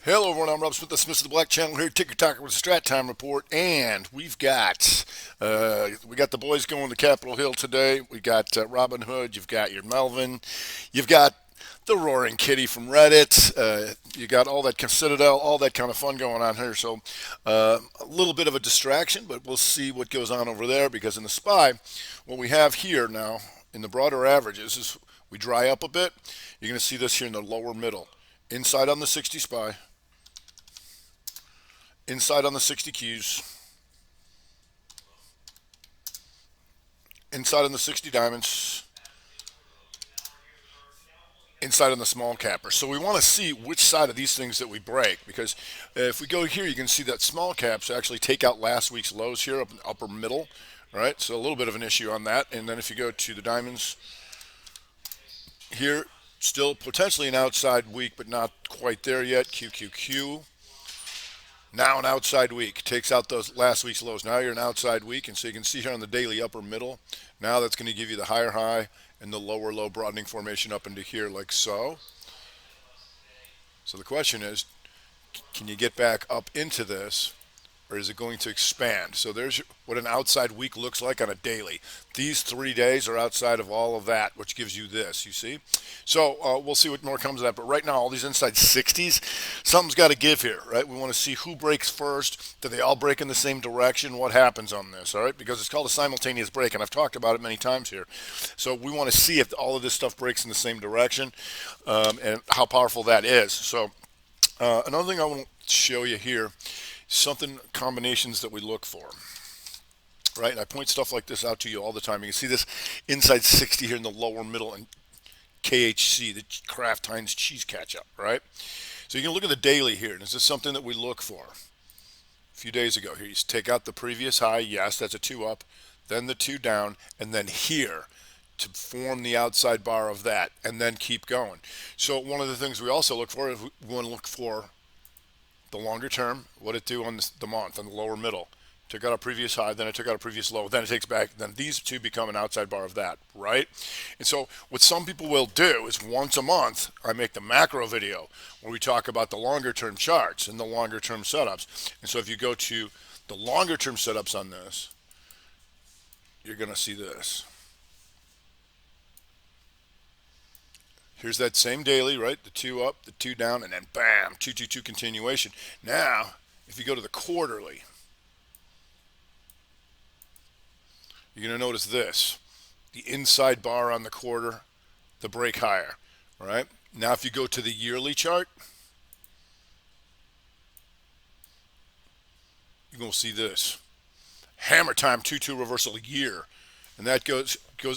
Hello everyone, I'm Rob Smith, the Smith of the Black Channel here, Ticker Talker with the Strat Time Report, and we got the boys going to Capitol Hill today. We got Robin Hood, you've got your Melvin, you've got the Roaring Kitty from Reddit, you got all that Citadel, all that kind of fun going on here. So a little bit of a distraction, but we'll see what goes on over there because in the SPY, what we have here now in the broader averages is we dry up a bit. You're going to see this here in the lower middle, inside on the 60 SPY. Inside on the 60 Qs, inside on the 60 diamonds, inside on the small capper. So we want to see which side of these things that we break because if we go here, you can see that small caps actually take out last week's lows here up in the upper middle, right? So a little bit of an issue on that. And then if you go to the diamonds here, still potentially an outside week, but not quite there yet. QQQ. Now an outside week takes out those last week's lows. Now you're an outside week, and so you can see here on the daily upper middle. Now that's going to give you the higher high and the lower low broadening formation up into here like so. So the question is, can you get back up into this, or is it going to expand? So there's what an outside week looks like on a daily. These 3 days are outside of all of that, which gives you this, you see? So we'll see what more comes of that. But right now, all these inside 60s, something's got to give here, right? We want to see who breaks first. Do they all break in the same direction? What happens on this, all right? Because it's called a simultaneous break, and I've talked about it many times here. So we want to see if all of this stuff breaks in the same direction and how powerful that is. So another thing I want to show you here, something combinations that we look for, right? And I point stuff like this out to you all the time. You can see this inside 60 here in the lower middle and KHC, the Kraft Heinz cheese ketchup, right? So you can look at the daily here, and this is something that we look for. A few days ago here, you take out the previous high, yes, that's a 2 up, then the 2 down, and then here to form the outside bar of that, and then keep going. So one of the things we also look for is we want to look for the longer term, what it do on the month, on the lower middle. Took out a previous high, then it took out a previous low, then it takes back, then these two become an outside bar of that, right? And so what some people will do is once a month, I make the macro video where we talk about the longer term charts and the longer term setups. And so if you go to the longer term setups on this, you're going to see this. Here's that same daily, right? The 2 up, the 2 down, and then bam, 222 continuation. Now, if you go to the quarterly, you're going to notice this. The inside bar on the quarter, the break higher, right? Now, if you go to the yearly chart, you're going to see this. Hammer time 2-2 reversal year. And that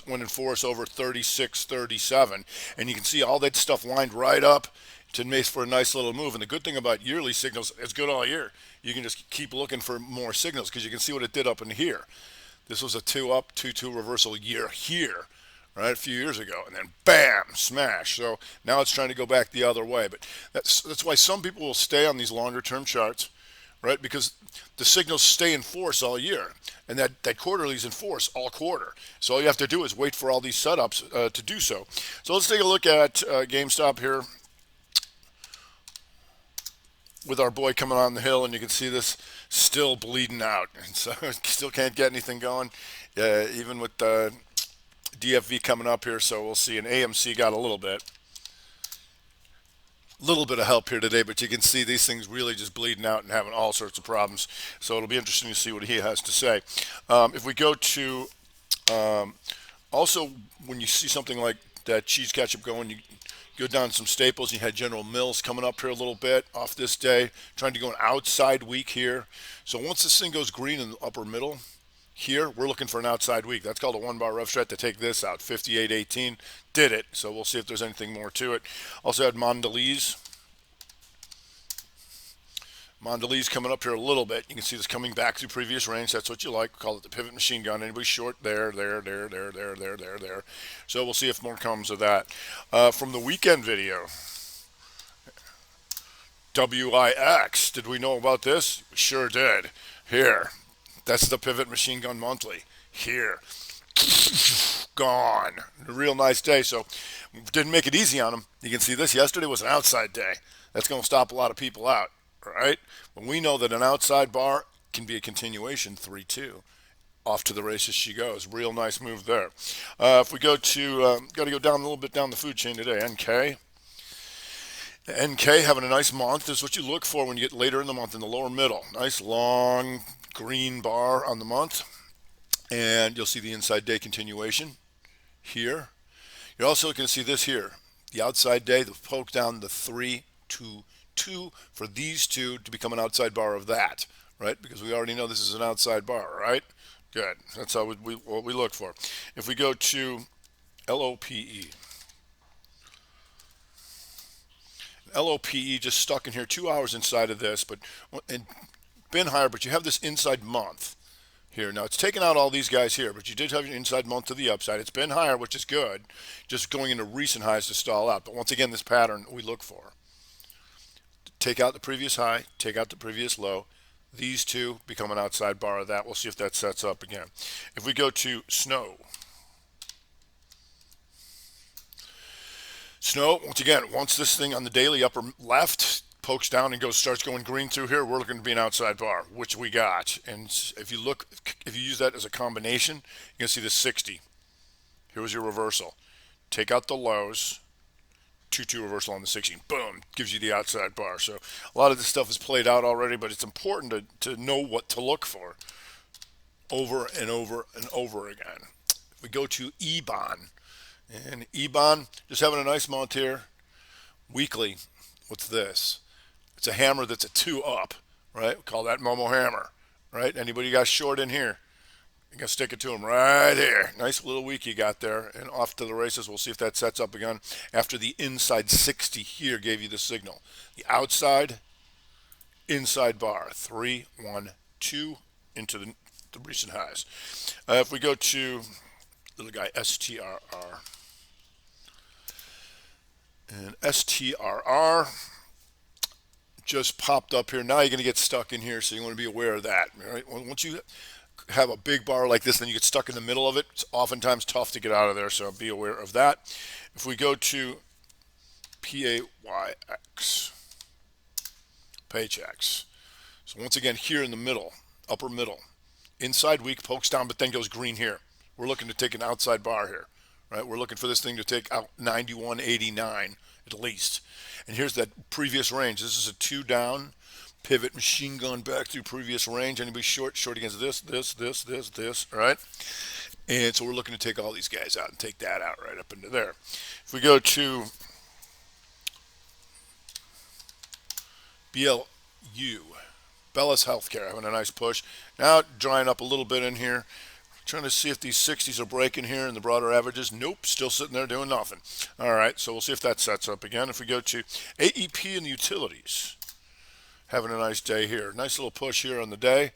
went in force over 36, 37. And you can see all that stuff lined right up to make for a nice little move. And the good thing about yearly signals, it's good all year. You can just keep looking for more signals because you can see what it did up in here. This was a 2 up, 2-2 reversal year here, right, a few years ago. And then bam, smash. So now it's trying to go back the other way. But that's why some people will stay on these longer term charts, right? Because the signals stay in force all year, and that quarterly is in force all quarter. So all you have to do is wait for all these setups to do so. So let's take a look at GameStop here with our boy coming on the hill, and you can see this still bleeding out, and so still can't get anything going, even with DFV coming up here. So we'll see. And AMC got a little bit of help here today, but you can see these things really just bleeding out and having all sorts of problems. So it'll be interesting to see what he has to say. If we go to also, when you see something like that cheese ketchup going, you go down some staples. You had General Mills coming up here a little bit off this day, trying to go an outside week here. So once this thing goes green in the upper middle, here, we're looking for an outside week. That's called a 1-bar rough strat to take this out. 58.18 did it. So we'll see if there's anything more to it. Also had Mondelez. Mondelez coming up here a little bit. You can see this coming back through previous range. That's what you like. We call it the pivot machine gun. Anybody short? There. So we'll see if more comes of that. From the weekend video, WIX. Did we know about this? We sure did. Here. That's the Pivot Machine Gun Monthly. Here. Gone. A real nice day. So didn't make it easy on them. You can see this. Yesterday was an outside day. That's going to stop a lot of people out, right? But we know that an outside bar can be a continuation 3-2. Off to the races she goes. Real nice move there. If we go to, got to go down a little bit down the food chain today. NK. NK having a nice month. This is what you look for when you get later in the month in the lower middle. Nice long green bar on the month. And you'll see the inside day continuation here. You're also going to see this here. The outside day, the poke down the 3-2-2 for these two to become an outside bar of that, right? Because we already know this is an outside bar, right? Good. That's how what we look for. If we go to LOPE, LOPE just stuck in here 2 hours inside of this, but and been higher, but you have this inside month here. Now it's taken out all these guys here, but you did have your inside month to the upside. It's been higher, which is good, just going into recent highs to stall out. But once again, this pattern we look for. Take out the previous high, take out the previous low. These two become an outside bar of that. We'll see if that sets up again. If we go to snow, once again, once this thing on the daily upper left pokes down and starts going green through here, we're looking to be an outside bar, which we got. And if you use that as a combination, you can see the 60. Here was your reversal. Take out the lows, 2-2 reversal on the 16. Boom, gives you the outside bar. So a lot of this stuff is played out already, but it's important to know what to look for over and over and over again. If we go to EBON, and EBON just having a nice month here. Weekly, what's this? It's a hammer that's a 2 up, right? We call that Momo hammer, right? Anybody got short in here? You can stick it to them right here. Nice little week you got there, and off to the races. We'll see if that sets up again after the inside 60 here gave you the signal. The outside, inside bar, 3-1-2 into the recent highs. If we go to little guy STRR, and STRR just popped up here. Now you're going to get stuck in here, so you want to be aware of that. All right? Once you have a big bar like this, then you get stuck in the middle of it. It's oftentimes tough to get out of there, so be aware of that. If we go to PAYX, paychecks. So once again, here in the middle, upper middle, inside weak pokes down, but then goes green here. We're looking to take an outside bar here, right? We're looking for this thing to take out 91.89 at least. And here's that previous range. This is a 2 down pivot machine gun back through previous range. Anybody short against this, right? And so we're looking to take all these guys out and take that out right up into there. If we go to BLU, Bellis Healthcare, having a nice push. Now drying up a little bit in here. Trying to see if these 60s are breaking here in the broader averages. Nope, still sitting there doing nothing. All right, so we'll see if that sets up again. If we go to AEP and the utilities, having a nice day here. Nice little push here on the day.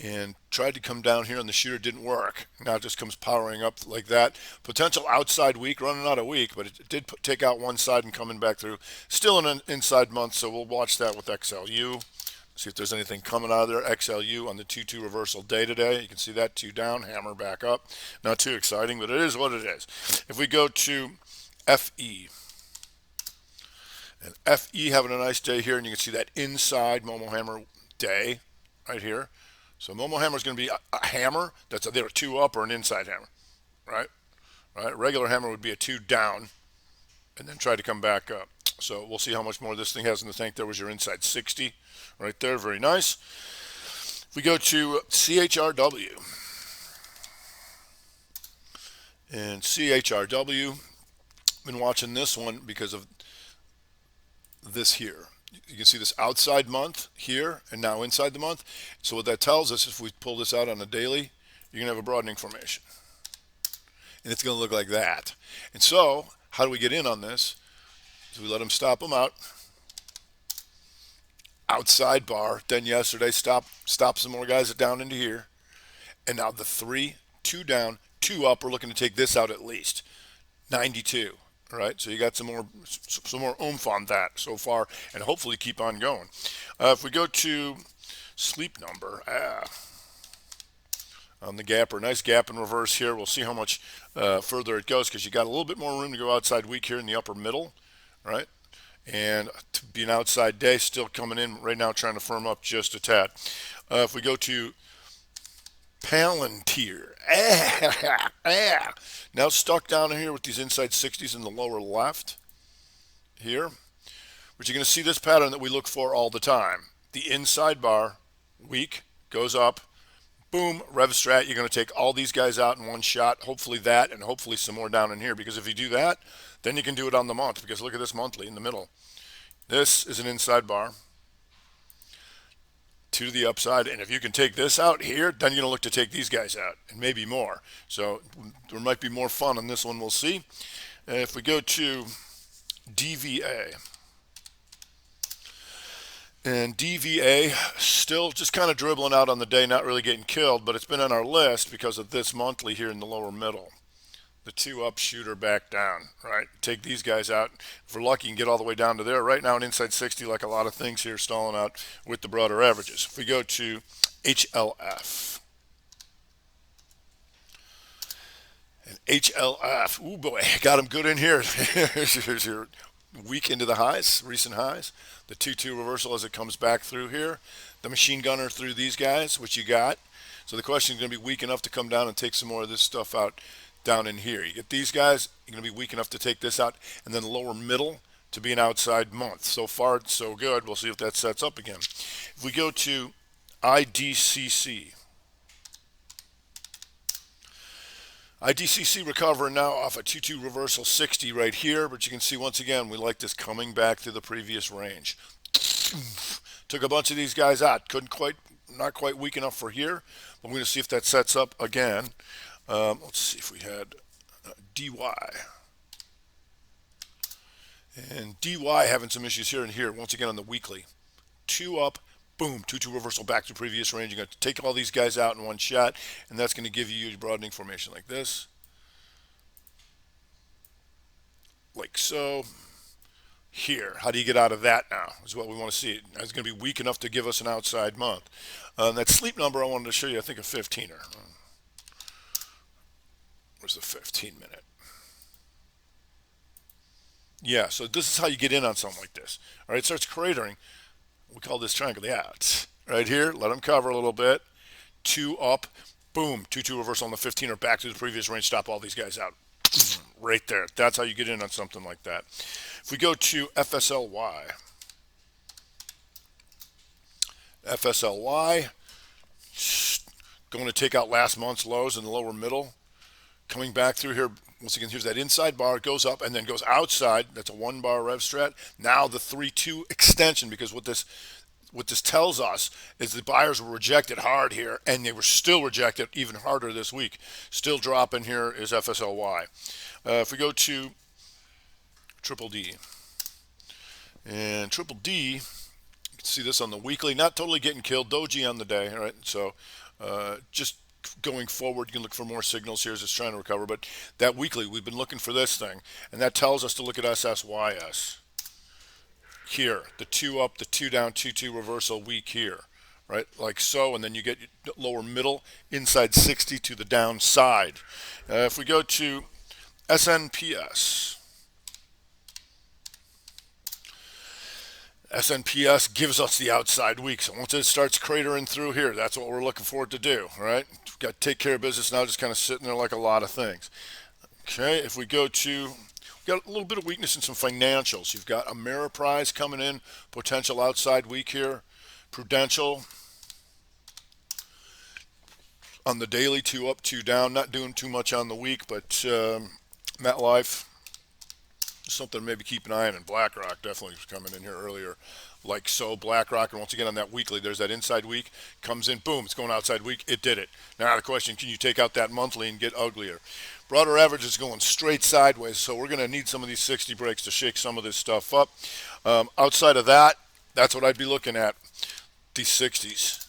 And tried to come down here on the shooter, didn't work. Now it just comes powering up like that. Potential outside week, running out of week, but it did take out one side and coming back through. Still an inside month, so we'll watch that with XLU. See if there's anything coming out of there. XLU on the 2-2 reversal day today. You can see that 2 down, hammer back up. Not too exciting, but it is what it is. If we go to FE, and FE having a nice day here, and you can see that inside Momo hammer day right here. So Momo hammer is going to be a hammer that's either a 2 up or an inside hammer, right? Right. Regular hammer would be a 2 down, and then try to come back up. So we'll see how much more this thing has in the tank. There was your inside 60 right there. Very nice. If we go to CHRW, and CHRW, been watching this one because of this here. You can see this outside month here and now inside the month. So what that tells us, if we pull this out on a daily, you're going to have a broadening formation. And it's going to look like that. And so how do we get in on this? So we let them stop them out. Outside bar. Then yesterday, stop some more guys down into here. And now the 3, 2 down, 2 up. We're looking to take this out at least. 92. All right, so you got some more oomph on that so far, and hopefully keep on going. If we go to sleep number, on the gapper, nice gap in reverse here. We'll see how much further it goes because you got a little bit more room to go outside weak here in the upper middle, right? And to be an outside day, still coming in right now, trying to firm up just a tad. If we go to Palantir, now stuck down here with these inside 60s in the lower left here. But you're going to see this pattern that we look for all the time. The inside bar, weak, goes up, boom, rev strat. You're going to take all these guys out in one shot. Hopefully that, and hopefully some more down in here. Because if you do that, then you can do it on the month. Because look at this monthly in the middle. This is an inside bar, two to the upside. And if you can take this out here, then you're going to look to take these guys out and maybe more. So there might be more fun on this one. We'll see. If we go to DVA, and DVA still just kind of dribbling out on the day, not really getting killed, but it's been on our list because of this monthly here in the lower middle. The two up shooter back down, right? Take these guys out. If we're lucky, you can get all the way down to there. Right now, an inside 60, like a lot of things here, stalling out with the broader averages. If we go to HLF, and HLF, ooh boy, got him good in here. Here's your week into the highs, recent highs. The 2-2 reversal as it comes back through here. The machine gunner through these guys, which you got. So the question is going to be weak enough to come down and take some more of this stuff out down in here. You get these guys, you're going to be weak enough to take this out, and then the lower middle to be an outside month. So far, so good. We'll see if that sets up again. If we go to IDCC, IDCC recovering now off a 2-2 reversal 60 right here, but you can see once again we like this coming back to the previous range. Took a bunch of these guys out, not quite weak enough for here, but we're going to see if that sets up again. Let's see if we had DY. And DY having some issues here and here, once again on the weekly. Two up, boom, 2-2 reversal back to previous range. You're going to take all these guys out in one shot, and that's going to give you a broadening formation like this. Like so. Here, how do you get out of that now is what we want to see. It's going to be weak enough to give us an outside month. That sleep number I wanted to show you, I think a 15er. Where's the 15 minute? Yeah, so this is how you get in on something like this. All right, it starts cratering. We call this triangle. Yeah, right here, let them cover a little bit. Two up, boom, 2-2 reversal on the 15 or back to the previous range, stop all these guys out. Right there. That's how you get in on something like that. If we go to FSLY, going to take out last month's lows in the lower middle. Coming back through here, once again, here's that inside bar, goes up and then goes outside. That's a 1-bar rev strat. Now the 3-2 extension, because what this tells us is the buyers were rejected hard here, and they were still rejected even harder this week. Still dropping here is FSLY. If we go to Triple D, and Triple D, you can see this on the weekly, not totally getting killed, doji on the day, all right? So just going forward, you can look for more signals here as it's trying to recover, but that weekly, we've been looking for this thing, and that tells us to look at SSYS. Here, the 2 up, the 2 down, 2-2 reversal weak here, right? Like so, and then you get lower middle, inside 60 to the downside. If we go to SNPS, SNPS gives us the outside week. So once it starts cratering through here, that's what we're looking for it to do, right? We've got to take care of business now, just kind of sitting there like a lot of things. Okay, if we go to, we've got a little bit of weakness in some financials. You've got Ameriprise coming in, potential outside week here. Prudential on the daily, 2 up, 2 down. Not doing too much on the week, but MetLife, something to maybe keep an eye on. And BlackRock definitely was coming in here earlier. Like so, BlackRock, and once again on that weekly, there's that inside week, comes in, boom, it's going outside week, it did it. Now the question, can you take out that monthly and get uglier? Broader average is going straight sideways, so we're going to need some of these 60 breaks to shake some of this stuff up. Outside of that, that's what I'd be looking at, these 60s.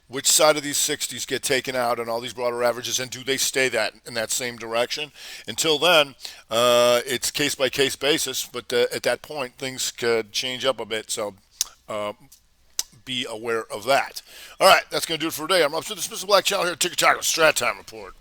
Which side of these 60s get taken out on all these broader averages, and do they stay in that same direction? Until then, it's case-by-case basis, but at that point, things could change up a bit, so be aware of that. All right, that's going to do it for today. I'm up to the Mr. Black Channel here at Ticker Tackle Strat Time Report.